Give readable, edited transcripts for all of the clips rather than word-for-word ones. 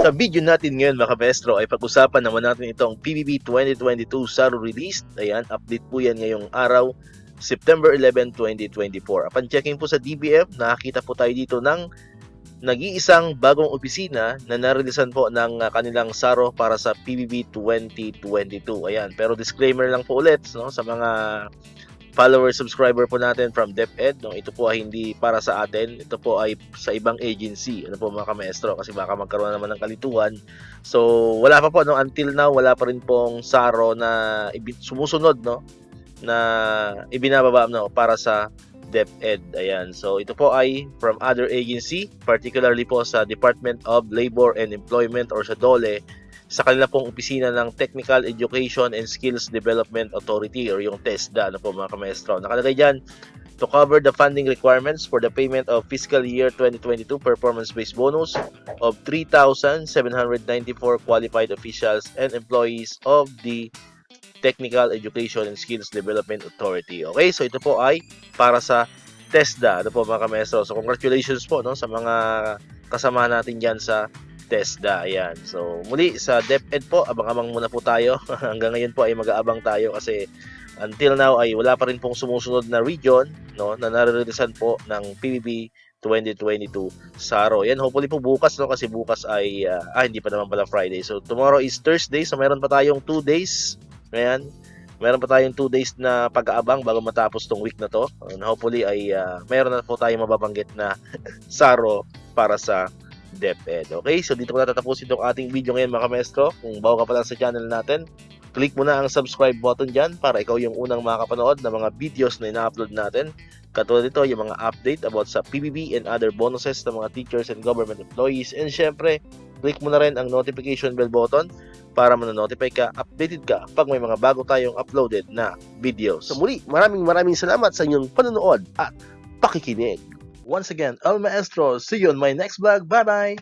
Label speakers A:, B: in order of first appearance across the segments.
A: Sa video natin ngayon mga maestro ay pag-usapan naman natin itong PBB 2022 SARO release. Ayan, update po yan ngayong araw, September 11, 2024. Upon checking po sa DBF, nakakita po tayo dito ng nag-iisang bagong opisina na narilisan po ng kanilang SARO para sa PBB 2022. Ayan, pero disclaimer lang po ulit no, sa mga follower subscriber po natin from DepEd, no, ito po ay hindi para sa atin, ito po ay sa ibang agency, ano po mga maestro, kasi baka magkaroon naman ng kalituhan. So wala pa po no, until now wala pa rin pong SARO na sumusunod no, na ibinababa no, para sa DepEd. Ayan, so ito po ay from other agency, particularly po sa Department of Labor and Employment or sa DOLE, sa kanila pong opisina ng Technical Education and Skills Development Authority or yung TESDA, ano po mga kamaestro. Nakalagay dyan, to cover the funding requirements for the payment of fiscal year 2022 performance-based bonus of 3,794 qualified officials and employees of the Technical Education and Skills Development Authority. Okay, so ito po ay para sa TESDA, ano po mga kamaestro. So congratulations po no, sa mga kasama natin dyan sa TESDA. Ayan. So, muli sa DepEd po, abang-abang muna po tayo. Hanggang ngayon po ay mag-aabang tayo kasi until now ay wala pa rin pong sumusunod na region no, na naririsan po ng PBB 2022 SARO. Yan, hopefully po bukas no, kasi bukas ay hindi pa naman pala Friday. So, tomorrow is Thursday. So, meron pa tayong 2 days. Ayan. Meron pa tayong 2 days na pag-aabang bago matapos tong week na to. And hopefully ay meron na po tayong mababanggit na SARO para sa DepEd. Okay, so dito ko natatapusin itong ating video ngayon mga maestro. Kung bago ka pa lang sa channel natin, click mo na ang subscribe button dyan para ikaw yung unang makakapanood ng mga videos na ina-upload natin. Katulad nito, yung mga update about sa PBB and other bonuses ng mga teachers and government employees. And syempre, click mo na rin ang notification bell button para manonotify ka, updated ka pag may mga bago tayong uploaded na videos. So muli, maraming salamat sa inyong panonood at pakikinig. Once again, El Maestro, see you on my next vlog. Bye-bye!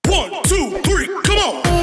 B: 1, 2, 3, come on!